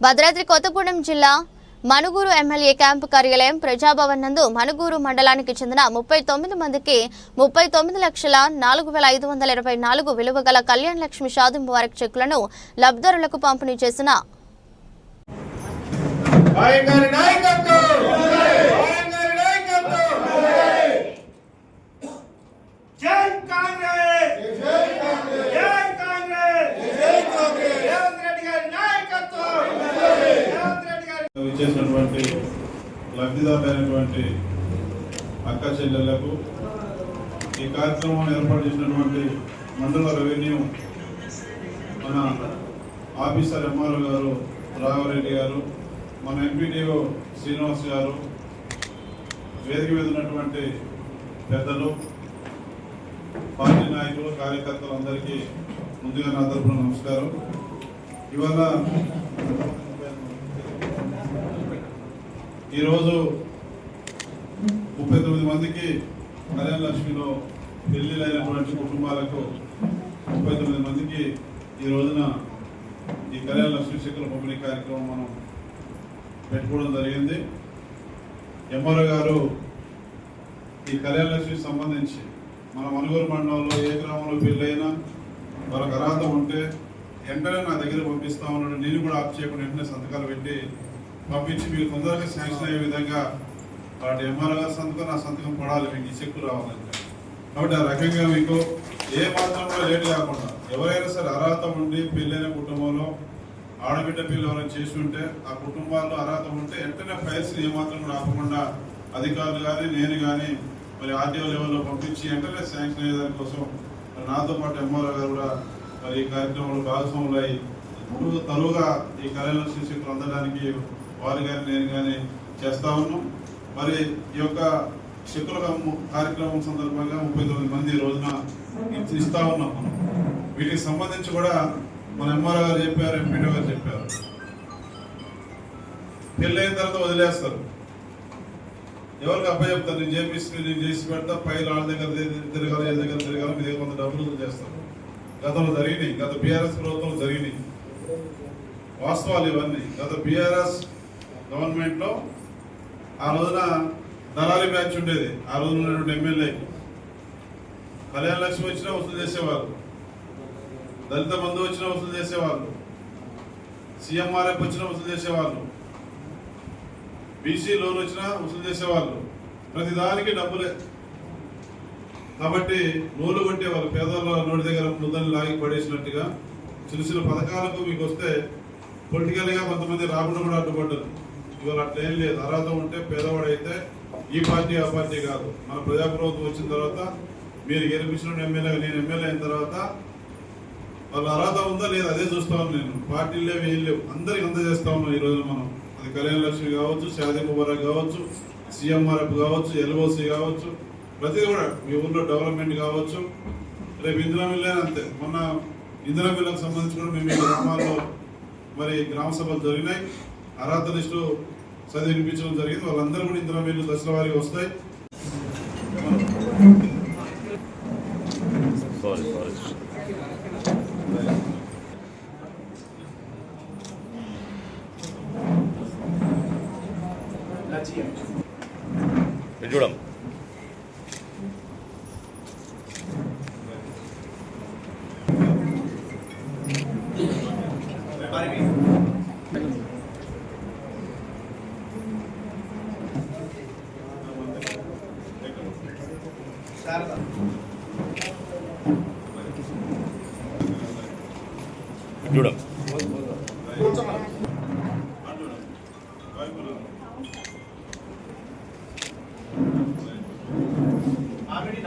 భద్రాద్రి కొత్తగూడెం జిల్లా Manuguru MLA camp కార్యాలయం ప్రజాభవన్ నందు మనుగూరు మండలానికి చెందిన 39 మందికి 39,04,524 విలువ గల కళ్యాణ లక్ష్మి షాదీ ముబారక్ చెక్కులను లబ్ధిదారులకు పంపిణీ చేసిన చేసినటువంటి లబ్ధిదారులైనటువంటి అక్క చెల్లెళ్లకు ఈ కార్యక్రమాన్ని ఏర్పాటు చేసినటువంటి మండల రెవెన్యూ మన ఆఫీసర్ ఎంఆర్ఓ గారు రాఘవరెడ్డి గారు, మన ఎంపీడీఓ శ్రీనివాస్ గారు, వేదిక మీద ఉన్నటువంటి పెద్దలు, పార్టీ నాయకులు, కార్యకర్తలు అందరికీ ముందుగా నా తరఫున నమస్కారం. ఇవాళ ఈరోజు 39 మందికి కళ్యాణ లక్ష్మిలో పెళ్లిలైనటువంటి కుటుంబాలకు 39 మందికి ఈ రోజున ఈ కళ్యాణ లక్ష్మి చెక్కుల పంపిణీ కార్యక్రమం మనం పెట్టుకోవడం జరిగింది. ఎంఆర్ఓ గారు ఈ కళ్యాణ లక్ష్మికి సంబంధించి మన మనుగూరు మండలంలో ఏ గ్రామంలో పెళ్ళైనా వాళ్ళకి అర్హత ఉంటే వెంటనే నా దగ్గర పంపిస్తా ఉన్నాడు. నేను కూడా ఆప్ చేయకుండా వెంటనే సంతకాలు పెట్టి పంపించి మీకు తొందరగా శాంక్షన్ అయ్యే విధంగా వాటి ఎంఆర్ఓ గారి సంతకం, నా సంతకం పడాలి, మీకు ఈ చెక్కు రావాలంటే. కాబట్టి ఆ రకంగా మీకు ఏ మాత్రం కూడా లేట్ కాకుండా ఎవరైనా సరే అర్హత ఉండి పెళ్ళైన కుటుంబంలో ఆడబిడ్డ పిల్లలు ఎవరైనా చేసి ఉంటే ఆ కుటుంబాల్లో అర్హత ఉంటే వెంటనే ఫైల్స్ ఏమాత్రం కూడా ఆపకుండా అధికారులు కానీ నేను కానీ మరి ఆర్టీఓ లెవెల్లో పంపించి వెంటనే శాంక్షన్ అయ్యే దానికోసం నాతో పాటు ఎంఆర్ఓ గారు కూడా మరి ఈ కార్యక్రమంలో భాగస్వాములు అయ్యి తరువుగా ఈ కళ్యాణ లక్ష్మి చెక్కులు అందడానికి వారు కానీ నేను కానీ చేస్తా ఉన్నాం. మరి ఈ యొక్క చెక్కుల కార్యక్రమం సందర్భంగా 39 మంది ఈ రోజున ఇస్తా ఉన్నాం. మనం వీటికి సంబంధించి కూడా మన ఎంఆర్ఓ గారు చెప్పారు, ఎంపీడీ గారు చెప్పారు, పెళ్ళైన తర్వాత వదిలేస్తారు. ఎవరికి అబ్బాయి చెప్తారు, నేను చేసి పెడతా, పైలు వాళ్ళ దగ్గర తిరగాలి, ఏ దగ్గర తిరగాలి, మీ దగ్గర కొంత డబ్బులు చేస్తారు. గతంలో జరిగినాయి, గత బీఆర్ఎస్ ప్రభుత్వంలో జరిగినాయి వాస్తవాలు ఇవన్నీ. గత బీఆర్ఎస్ గవర్నమెంట్లో ఆ రోజున దళారీ బ్యాచ్ ఉండేది. ఆ రోజున ఉన్నటువంటి ఎమ్మెల్యేకి కళ్యాణ లక్ష్మి వచ్చినా వసూలు చేసేవాళ్ళు, దళిత బంధు వచ్చినా వసూలు చేసేవాళ్ళు, సీఎంఆర్ఎఫ్ వచ్చినా వసూలు చేసేవాళ్ళు, బీసీ లోన్ వచ్చినా వసూలు చేసేవాళ్ళు. ప్రతిదానికి డబ్బులే. కాబట్టి నోలు కొట్టే వాళ్ళు పేదవాళ్ళ నోటి దగ్గర ముద్దని లాగి పడేసినట్టుగా చిన్న చిన్న పథకాలకు మీకు వస్తే పొలిటికల్గా కొంతమంది రాకుండా కూడా అడ్డుపడ్డారు. ఇవాళ అట్లేం లేదు. అర్హత ఉంటే పేదవాడైతే ఈ పార్టీ ఆ పార్టీ కాదు, మన ప్రజాప్రభుత్వం వచ్చిన తర్వాత మీరు గెలిపించిన ఎమ్మెల్యే, నేను ఎమ్మెల్యే అయిన తర్వాత వాళ్ళ అర్హత ఉందా లేదా అదే చూస్తా ఉన్నాను. నేను పార్టీలు లేవు, ఏం లేవు, అందరికి అందజేస్తా ఉన్నాం. ఈ రోజు మనం అది కళ్యాణ లక్ష్మి కావచ్చు, షాదీ ముబారక్ కావచ్చు, సీఎంఆర్ఎఫ్ కావచ్చు, ఎల్ఓసి కావచ్చు, ప్రతిదీ కూడా మీ ఊళ్ళో డెవలప్మెంట్ కావచ్చు. రేపు ఇందిరా మిల్ అంతే. మొన్న ఇందిరా మిల్లకు సంబంధించి కూడా మేము ఈ గ్రామాల్లో మరి గ్రామ సభలు జరిగినాయి. అర్హత లిస్టు చదివి వినిపించడం జరిగింది. వాళ్ళందరూ కూడా ఇందిరా మిల్లు దశల వారీగా వస్తాయి. చూడం చూడం ఆల్రెడీ